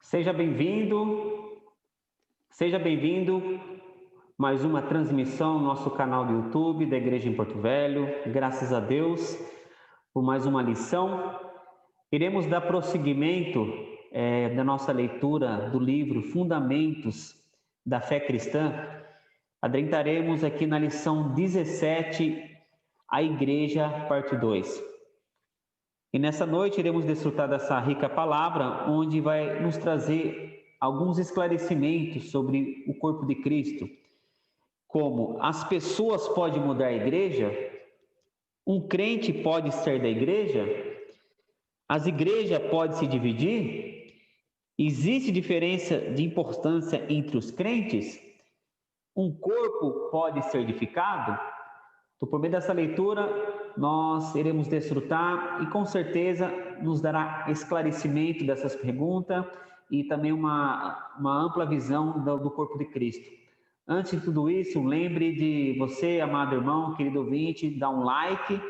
Seja bem-vindo, seja bem-vindo. Mais uma transmissão no nosso canal do YouTube da Igreja em Porto Velho. Graças a Deus por mais uma lição. Iremos dar prosseguimento da nossa leitura do livro Fundamentos da Fé Cristã. Adentraremos aqui na lição 17, a Igreja, parte 2. E nessa noite iremos desfrutar dessa rica palavra, onde vai nos trazer alguns esclarecimentos sobre o corpo de Cristo, como as pessoas podem mudar a igreja, um crente pode ser da igreja, as igrejas podem se dividir, existe diferença de importância entre os crentes, um corpo pode ser edificado. Então, por meio dessa leitura, nós iremos desfrutar e com certeza nos dará esclarecimento dessas perguntas e também uma ampla visão do corpo de Cristo. Antes de tudo isso, lembre de você, amado irmão, querido ouvinte, dar um like,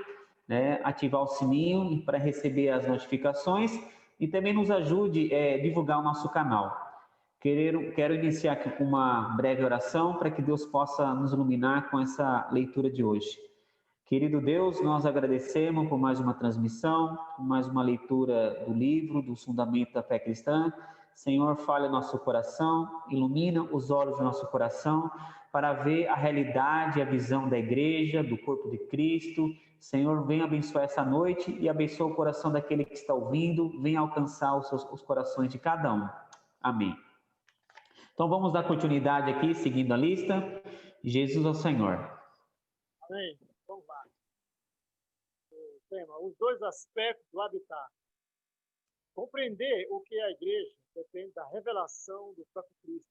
ativar o sininho para receber as notificações e também nos ajude a divulgar o nosso canal. Quero iniciar aqui com uma breve oração para que Deus possa nos iluminar com essa leitura de hoje. Querido Deus, nós agradecemos por mais uma transmissão, por mais uma leitura do livro, do Fundamento da Fé Cristã. Senhor, fale nosso coração, ilumina os olhos do nosso coração para ver a realidade, a visão da igreja, do corpo de Cristo. Senhor, venha abençoar essa noite e abençoa o coração daquele que está ouvindo, venha alcançar os corações de cada um. Amém. Então vamos dar continuidade aqui, seguindo a lista. Jesus ao Senhor. Amém. Vamos lá. O tema, os dois aspectos do habitar. Compreender o que é a igreja depende da revelação do próprio Cristo,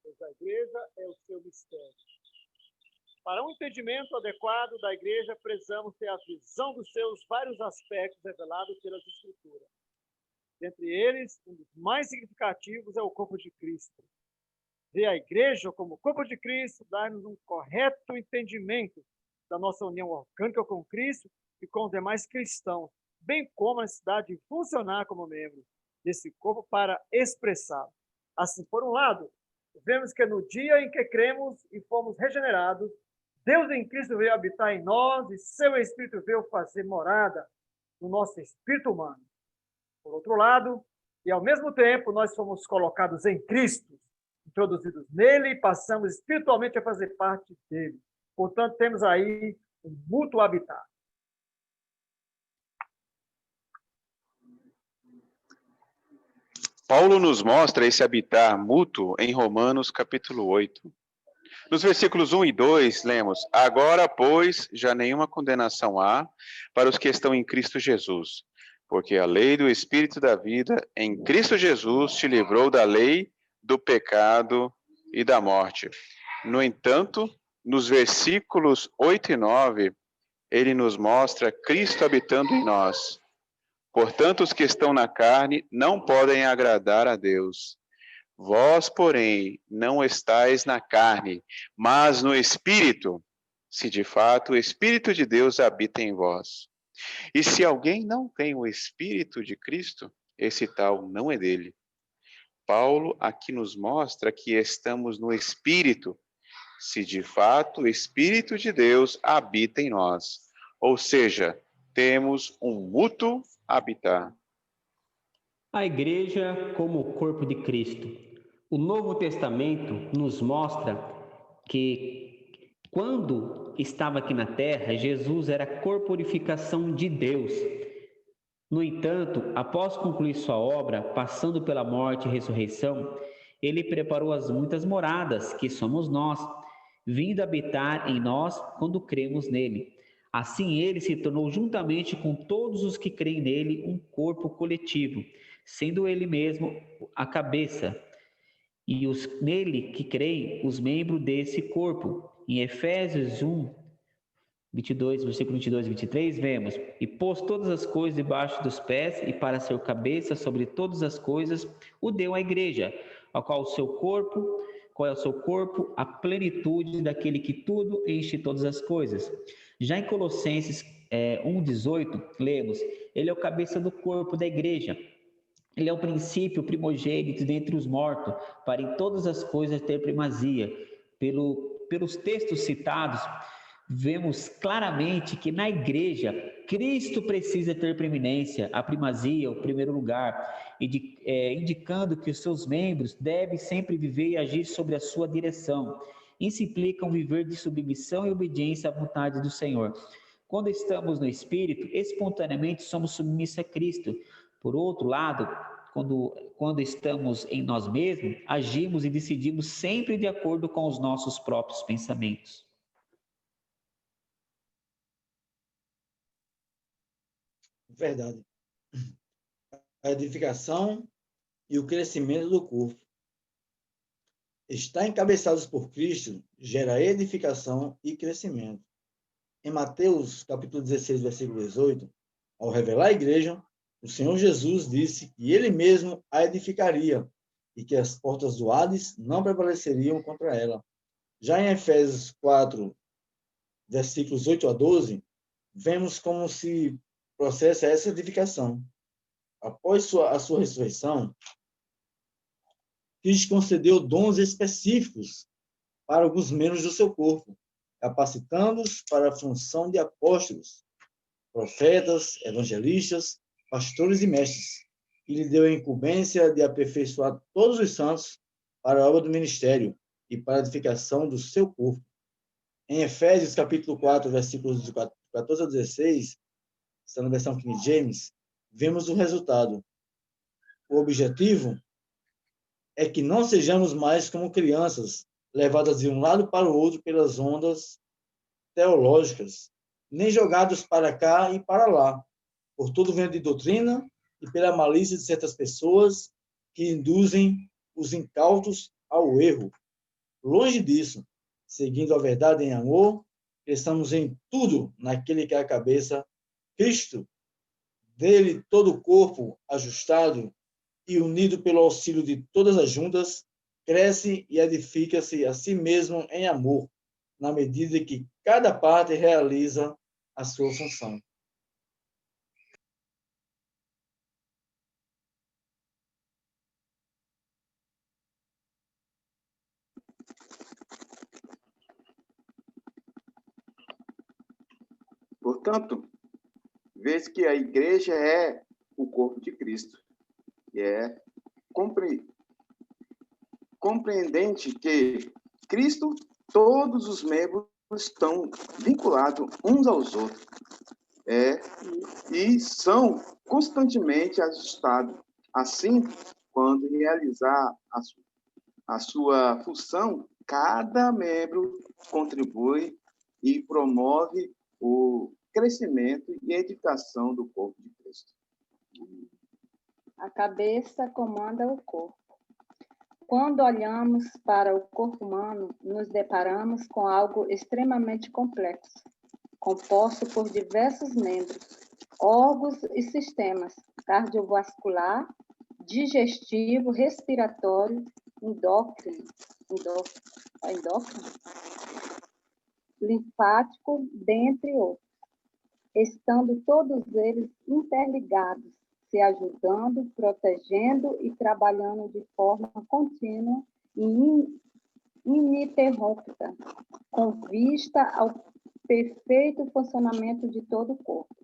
pois a igreja é o seu mistério. Para um entendimento adequado da igreja, precisamos ter a visão dos seus vários aspectos revelados pelas Escrituras. Dentre eles, um dos mais significativos é o corpo de Cristo. Ver a igreja como corpo de Cristo dá-nos um correto entendimento da nossa união orgânica com Cristo e com os demais cristãos, bem como a necessidade de funcionar como membro desse corpo para expressá-lo. Assim, por um lado, vemos que no dia em que cremos e fomos regenerados, Deus em Cristo veio habitar em nós e seu Espírito veio fazer morada no nosso espírito humano. Por outro lado, e ao mesmo tempo, nós fomos colocados em Cristo, introduzidos nele e passamos espiritualmente a fazer parte dele. Portanto, temos aí um mútuo habitar. Paulo nos mostra esse habitar mútuo em Romanos capítulo 8. Nos versículos 1 e 2, lemos: Agora, pois, já nenhuma condenação há para os que estão em Cristo Jesus, porque a lei do Espírito da vida em Cristo Jesus te livrou da lei, do pecado e da morte. No entanto, nos versículos 8 e 9, ele nos mostra Cristo habitando em nós. Portanto, os que estão na carne não podem agradar a Deus. Vós, porém, não estáis na carne, mas no Espírito, se de fato o Espírito de Deus habita em vós. E se alguém não tem o Espírito de Cristo, esse tal não é dele. Paulo aqui nos mostra que estamos no Espírito, se de fato o Espírito de Deus habita em nós. Ou seja, temos um mútuo habitar. A igreja como o corpo de Cristo. O Novo Testamento nos mostra que quando estava aqui na terra, Jesus era a corporificação de Deus. No entanto, após concluir sua obra, passando pela morte e ressurreição, ele preparou as muitas moradas, que somos nós, vindo habitar em nós quando cremos nele. Assim, ele se tornou, juntamente com todos os que creem nele, um corpo coletivo, sendo ele mesmo a cabeça, e os nele que creem, os membros desse corpo. Em Efésios 1, 22, versículo 22 e 23, vemos: E pôs todas as coisas debaixo dos pés, e para ser cabeça sobre todas as coisas, o deu à igreja, ao qual qual é o seu corpo, a plenitude daquele que tudo enche todas as coisas. Já em Colossenses 1,18, lemos: Ele é o cabeça do corpo da igreja, Ele é o princípio primogênito dentre os mortos, para em todas as coisas ter primazia. Pelos textos citados, vemos claramente que na igreja, Cristo precisa ter preeminência, a primazia, o primeiro lugar, indicando que os seus membros devem sempre viver e agir sobre a sua direção. Isso implica um viver de submissão e obediência à vontade do Senhor. Quando estamos no Espírito, espontaneamente somos submissos a Cristo. Por outro lado, quando estamos em nós mesmos, agimos e decidimos sempre de acordo com os nossos próprios pensamentos. Verdade. A edificação e o crescimento do corpo. Estar encabeçados por Cristo gera edificação e crescimento. Em Mateus, capítulo 16, versículo 18, ao revelar a igreja, o Senhor Jesus disse que ele mesmo a edificaria e que as portas do Hades não prevaleceriam contra ela. Já em Efésios 4, versículos 8 a 12, vemos como se processa essa edificação. Após a sua ressurreição, Cristo concedeu dons específicos para alguns membros do seu corpo, capacitando-os para a função de apóstolos, profetas, evangelistas, pastores e mestres, e lhe deu a incumbência de aperfeiçoar todos os santos para a obra do ministério e para a edificação do seu corpo. Em Efésios, capítulo 4, versículos de 14 a 16, está na versão King James, vemos o resultado. O objetivo é que não sejamos mais como crianças, levadas de um lado para o outro pelas ondas teológicas, nem jogados para cá e para lá, por todo vento de doutrina e pela malícia de certas pessoas que induzem os incautos ao erro. Longe disso, seguindo a verdade em amor, cresçamos em tudo naquele que é a cabeça, Cristo. Dele todo o corpo ajustado e unido pelo auxílio de todas as juntas, cresce e edifica-se a si mesmo em amor, na medida que cada parte realiza a sua função. Portanto, vês que a igreja é o corpo de Cristo, e é compreendente que Cristo, todos os membros estão vinculados uns aos outros, e são constantemente ajustados. Assim, quando realizar a sua função, cada membro contribui e promove o crescimento e edificação do corpo de Cristo. A cabeça comanda o corpo. Quando olhamos para o corpo humano, nos deparamos com algo extremamente complexo, composto por diversos membros, órgãos e sistemas cardiovascular, digestivo, respiratório, endócrino, linfático, dentre outros, estando todos eles interligados, se ajudando, protegendo e trabalhando de forma contínua e ininterrupta, com vista ao perfeito funcionamento de todo o corpo.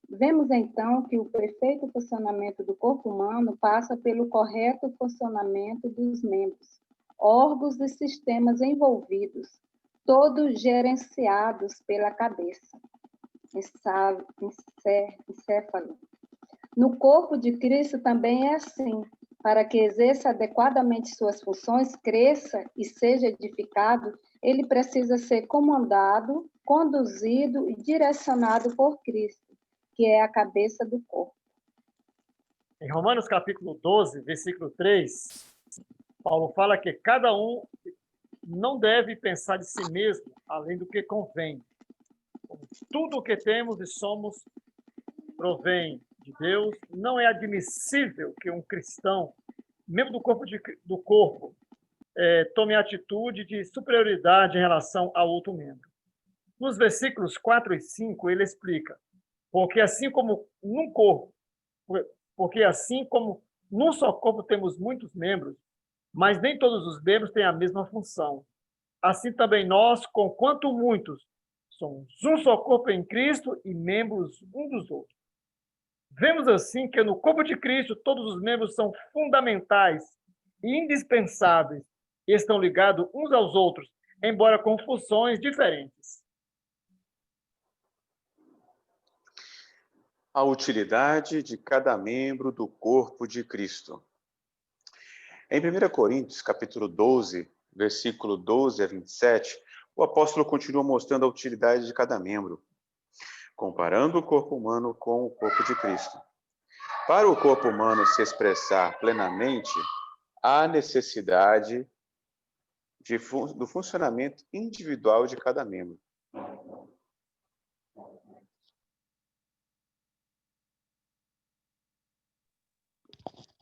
Vemos, então, que o perfeito funcionamento do corpo humano passa pelo correto funcionamento dos membros, órgãos e sistemas envolvidos, todos gerenciados pela cabeça, encéfalo. No corpo de Cristo também é assim. Para que exerça adequadamente suas funções, cresça e seja edificado, ele precisa ser comandado, conduzido e direcionado por Cristo, que é a cabeça do corpo. Em Romanos capítulo 12, versículo 3, Paulo fala que cada um não deve pensar de si mesmo além do que convém. Tudo o que temos e somos provém de Deus. Não é admissível que um cristão, membro do corpo, tome atitude de superioridade em relação ao outro membro. Nos versículos 4 e 5, ele explica: porque assim como num só corpo temos muitos membros, mas nem todos os membros têm a mesma função. Assim também nós, conquanto muitos, somos um só corpo em Cristo e membros um dos outros. Vemos assim que no corpo de Cristo todos os membros são fundamentais e indispensáveis e estão ligados uns aos outros, embora com funções diferentes. A utilidade de cada membro do corpo de Cristo. Em 1 Coríntios, capítulo 12, versículo 12 a 27, o apóstolo continua mostrando a utilidade de cada membro, comparando o corpo humano com o corpo de Cristo. Para o corpo humano se expressar plenamente, há necessidade do funcionamento individual de cada membro.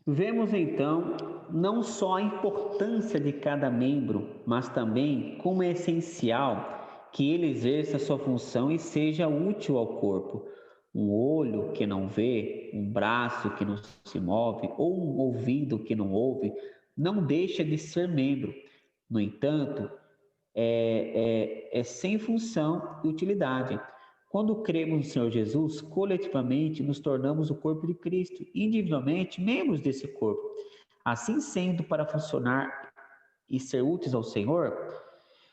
Vemos então não só a importância de cada membro, mas também como é essencial que ele exerça a sua função e seja útil ao corpo. Um olho que não vê, um braço que não se move ou um ouvido que não ouve, não deixa de ser membro. No entanto, é sem função e utilidade. Quando cremos no Senhor Jesus, coletivamente nos tornamos o corpo de Cristo, individualmente membros desse corpo. Assim sendo, para funcionar e ser úteis ao Senhor,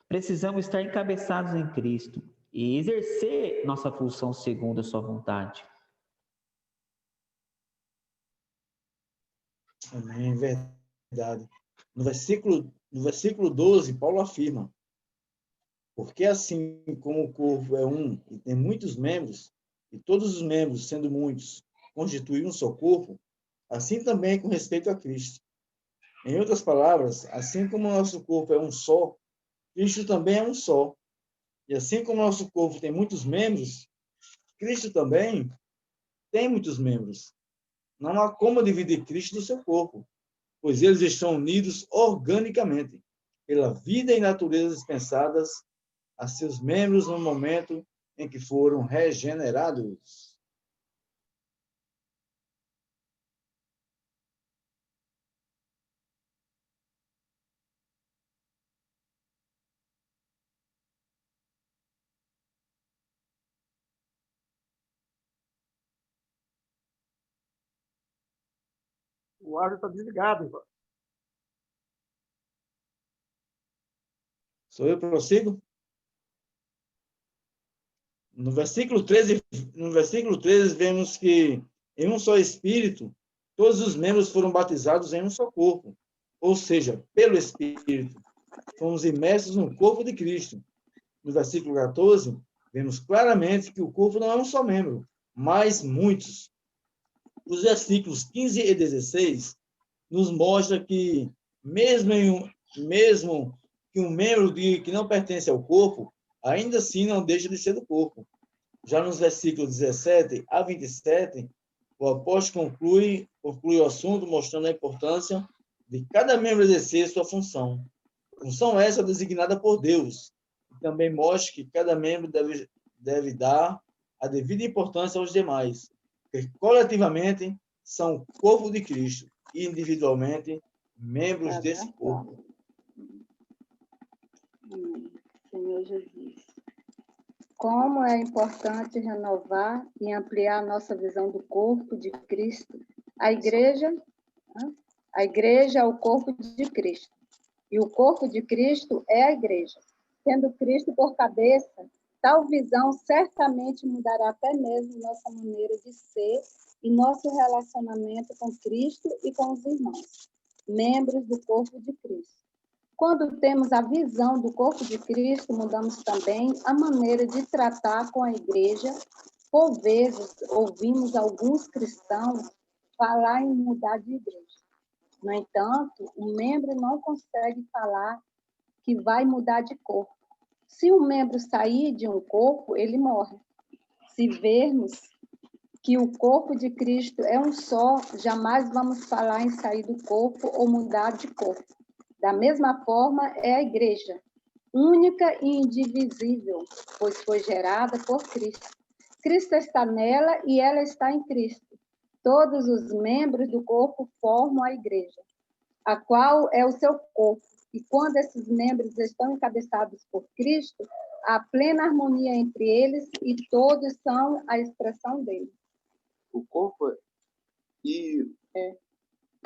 precisamos estar encabeçados em Cristo e exercer nossa função segundo a sua vontade. Amém, verdade. No versículo 12, Paulo afirma: porque assim como o corpo é um e tem muitos membros, e todos os membros, sendo muitos, constituem um só corpo, assim também com respeito a Cristo. Em outras palavras, assim como o nosso corpo é um só, Cristo também é um só. E assim como o nosso corpo tem muitos membros, Cristo também tem muitos membros. Não há como dividir Cristo do seu corpo, pois eles estão unidos organicamente, pela vida e natureza dispensadas a seus membros no momento em que foram regenerados. O áudio está desligado, Ivan. Sou eu que prossigo? No versículo 13, vemos que em um só Espírito, todos os membros foram batizados em um só corpo, ou seja, pelo Espírito. Fomos imersos no corpo de Cristo. No versículo 14, vemos claramente que o corpo não é um só membro, mas muitos. Os versículos 15 e 16 nos mostra que, mesmo que um membro que não pertence ao corpo, ainda assim não deixa de ser do corpo. Já nos versículos 17 a 27, o apóstolo conclui o assunto mostrando a importância de cada membro exercer sua função. Função essa designada por Deus. E também mostra que cada membro deve dar a devida importância aos demais, porque coletivamente são o corpo de Cristo e individualmente membros desse corpo. Senhor Jesus. Como é importante renovar e ampliar a nossa visão do corpo de Cristo. A igreja é o corpo de Cristo. E o corpo de Cristo é a igreja. Tendo Cristo por cabeça, tal visão certamente mudará até mesmo nossa maneira de ser e nosso relacionamento com Cristo e com os irmãos, membros do corpo de Cristo. Quando temos a visão do corpo de Cristo, mudamos também a maneira de tratar com a igreja. Por vezes, ouvimos alguns cristãos falar em mudar de igreja. No entanto, o membro não consegue falar que vai mudar de corpo. Se um membro sair de um corpo, ele morre. Se vermos que o corpo de Cristo é um só, jamais vamos falar em sair do corpo ou mudar de corpo. Da mesma forma, é a igreja, única e indivisível, pois foi gerada por Cristo. Cristo está nela e ela está em Cristo. todos os membros do corpo formam a igreja, a qual é o seu corpo. E quando esses membros estão encabeçados por Cristo, há plena harmonia entre eles e todos são a expressão dele. O corpo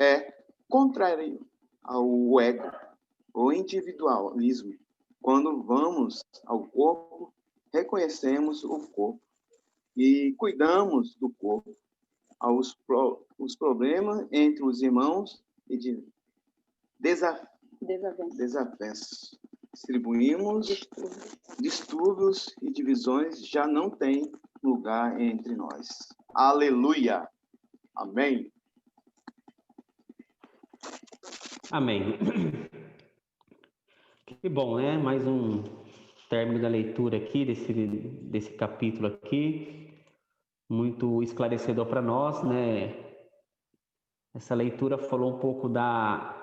é contrário ao ego, ou individualismo. Quando vamos ao corpo, reconhecemos o corpo e cuidamos do corpo. Os problemas entre os irmãos e de desavenças. Distribuímos distúrbios e divisões já não têm lugar entre nós. Aleluia. Amém. Amém. Que bom, né? Mais um término da leitura aqui, desse capítulo aqui. Muito esclarecedor para nós, né? Essa leitura falou um pouco da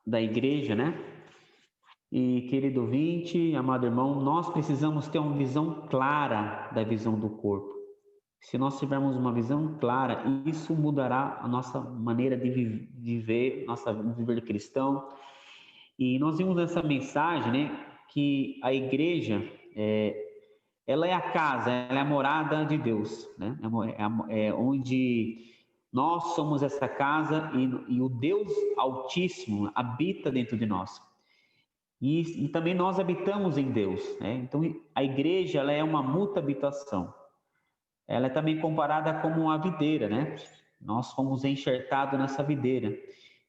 igreja, né? E, querido ouvinte, amado irmão, nós precisamos ter uma visão clara da visão do corpo. Se nós tivermos uma visão clara, isso mudará a nossa maneira de viver, nossa viver cristão. E nós vimos nessa mensagem, né, que a igreja, ela é a casa, ela é a morada de Deus, né? É onde nós somos essa casa e o Deus Altíssimo habita dentro de nós. E também nós habitamos em Deus, né? Então, a igreja, ela é uma mútua habitação. Ela é também comparada como uma videira, né? Nós fomos enxertados nessa videira.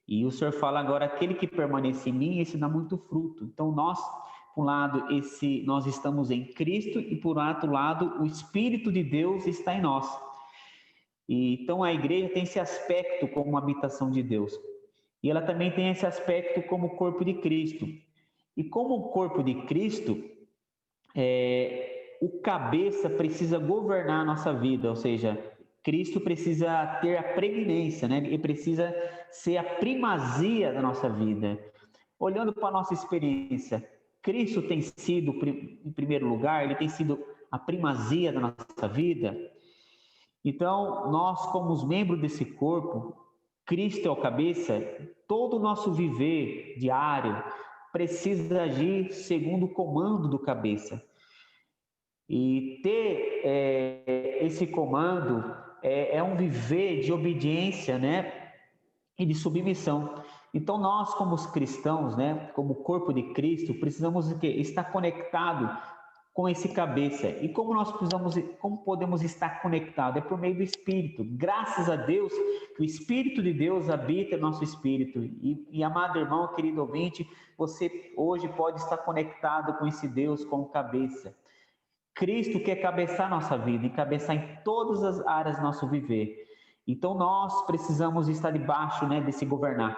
E o Senhor fala agora, aquele que permanece em mim, esse dá muito fruto. Então, nós, por um lado, nós estamos em Cristo e, por outro lado, o Espírito de Deus está em nós. E, então, a igreja tem esse aspecto como uma habitação de Deus. E ela também tem esse aspecto como o corpo de Cristo. E como o corpo de Cristo, o cabeça precisa governar a nossa vida, ou seja, Cristo precisa ter a preeminência, né? Ele precisa ser a primazia da nossa vida. Olhando para a nossa experiência, Cristo tem sido, em primeiro lugar, ele tem sido a primazia da nossa vida. Então, nós, como os membros desse corpo, Cristo é o cabeça, todo o nosso viver diário precisa agir segundo o comando do cabeça. E ter esse comando é um viver de obediência, né? E de submissão. Então, nós, como os cristãos, né? Como o corpo de Cristo, precisamos estar conectado com esse cabeça. E como podemos estar conectados? É por meio do Espírito. Graças a Deus, que o Espírito de Deus habita em nosso espírito. E amado irmão, querido ouvinte, você hoje pode estar conectado com esse Deus como cabeça. Cristo quer cabeçar nossa vida e cabeçar em todas as áreas do nosso viver. Então, nós precisamos estar debaixo, né, desse governar.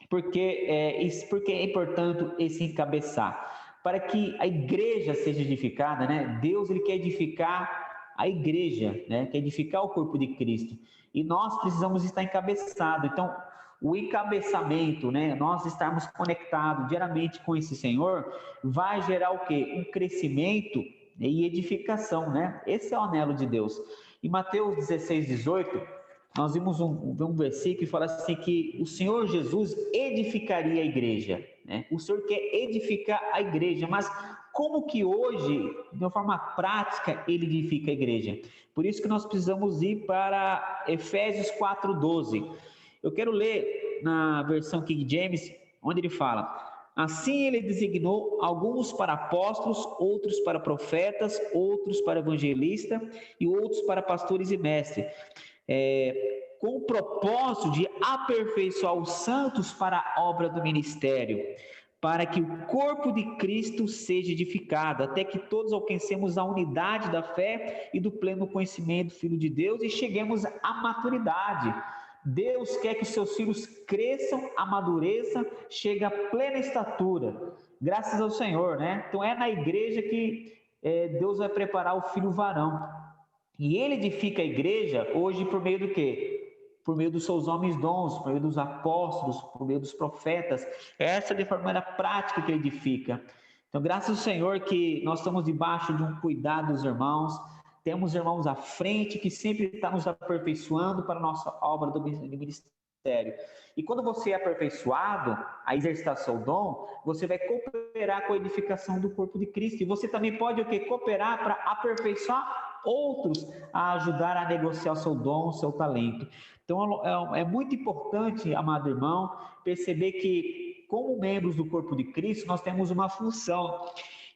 Porque é importante esse encabeçar. Para que a igreja seja edificada, né? Deus, ele quer edificar a igreja, né? Quer edificar o corpo de Cristo. E nós precisamos estar encabeçados. Então, o encabeçamento, né? Nós estarmos conectados diariamente com esse Senhor, vai gerar o quê? Um crescimento e edificação, né? Esse é o anelo de Deus. Em Mateus 16, 18, nós vimos um versículo que fala assim que o Senhor Jesus edificaria a igreja, né? O Senhor quer edificar a igreja, mas como que hoje, de uma forma prática, ele edifica a igreja? Por isso que nós precisamos ir para Efésios 4:12. Eu quero ler na versão King James, onde ele fala: assim ele designou alguns para apóstolos, outros para profetas, outros para evangelistas e outros para pastores e mestres, com o propósito de aperfeiçoar os santos para a obra do ministério, para que o corpo de Cristo seja edificado, até que todos alcancemos a unidade da fé e do pleno conhecimento do Filho de Deus e cheguemos à maturidade. Deus quer que os seus filhos cresçam, amadureçam, cheguem à plena estatura. Graças ao Senhor, né? Então é na igreja que Deus vai preparar o filho varão. E ele edifica a igreja hoje por meio do quê? Por meio dos seus homens dons, por meio dos apóstolos, por meio dos profetas. Essa é de forma prática que ele edifica. Então, graças ao Senhor que nós estamos debaixo de um cuidado dos irmãos, temos irmãos à frente que sempre estão nos aperfeiçoando para a nossa obra do ministério. E quando você é aperfeiçoado a exercitar seu dom, você vai cooperar com a edificação do corpo de Cristo. E você também pode o quê? Cooperar para aperfeiçoar outros a ajudar a negociar o seu dom, o seu talento. Então é muito importante, amado irmão, perceber que como membros do corpo de Cristo, nós temos uma função.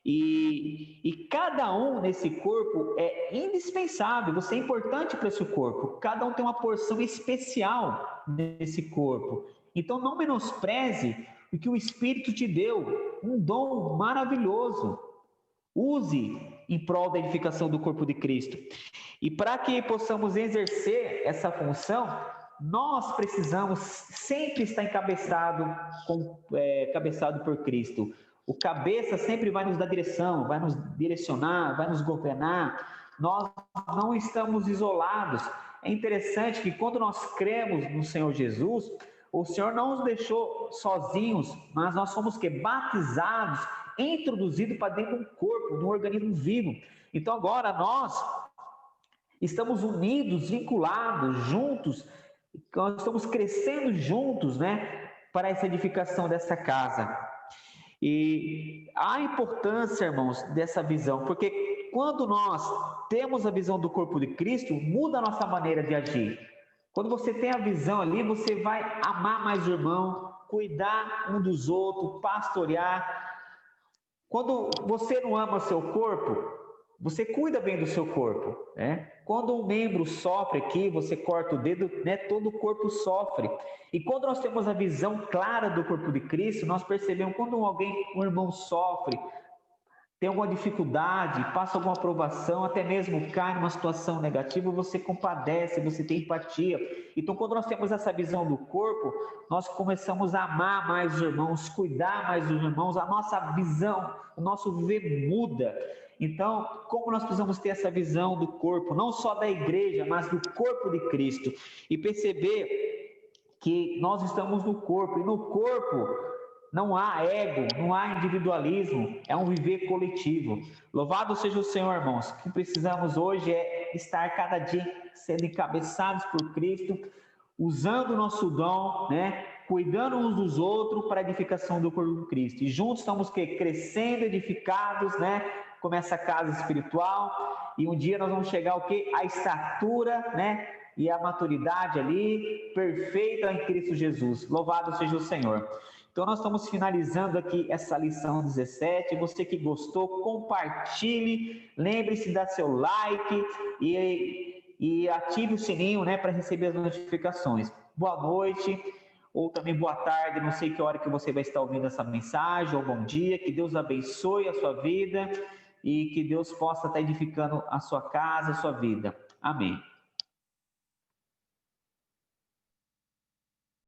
E cada um nesse corpo é indispensável, você é importante para esse corpo. Cada um tem uma porção especial nesse corpo. Então não menospreze o que o Espírito te deu, um dom maravilhoso. Use em prol da edificação do corpo de Cristo. E para que possamos exercer essa função, nós precisamos sempre estar encabeçado por Cristo. O cabeça sempre vai nos dar direção, vai nos direcionar, vai nos governar. Nós não estamos isolados. É interessante que quando nós cremos no Senhor Jesus, o Senhor não nos deixou sozinhos, mas nós somos batizados, introduzidos para dentro do corpo, do organismo vivo. Então agora nós estamos unidos, vinculados, juntos, nós estamos crescendo juntos, né, para essa edificação dessa casa. E a importância, irmãos, dessa visão, porque quando nós temos a visão do corpo de Cristo, muda a nossa maneira de agir. Quando você tem a visão ali, você vai amar mais o irmão, cuidar um dos outros, pastorear. Quando você não ama o seu corpo, você cuida bem do seu corpo, né? Quando um membro sofre aqui, você corta o dedo, né? Todo o corpo sofre. E quando nós temos a visão clara do corpo de Cristo, nós percebemos quando um irmão sofre, tem alguma dificuldade, passa alguma provação, até mesmo cai numa situação negativa, você compadece, você tem empatia. Então, quando nós temos essa visão do corpo, nós começamos a amar mais os irmãos, cuidar mais dos irmãos, a nossa visão, o nosso viver muda. Então, como nós precisamos ter essa visão do corpo, não só da igreja, mas do corpo de Cristo, e perceber que nós estamos no corpo, e no corpo não há ego, não há individualismo, é um viver coletivo. Louvado seja o Senhor, irmãos. O que precisamos hoje é estar cada dia sendo encabeçados por Cristo, usando o nosso dom, né? Cuidando uns dos outros para a edificação do corpo de Cristo. E juntos estamos crescendo, edificados, né? Como essa casa espiritual. E um dia nós vamos chegar ao quê? A estatura, né? E a maturidade ali, perfeita em Cristo Jesus. Louvado seja o Senhor. Então, nós estamos finalizando aqui essa lição 17. Você que gostou, compartilhe, lembre-se de dar seu like e ative o sininho, né, para receber as notificações. Boa noite, ou também boa tarde, não sei que hora que você vai estar ouvindo essa mensagem, ou bom dia, que Deus abençoe a sua vida e que Deus possa estar edificando a sua casa, a sua vida. Amém.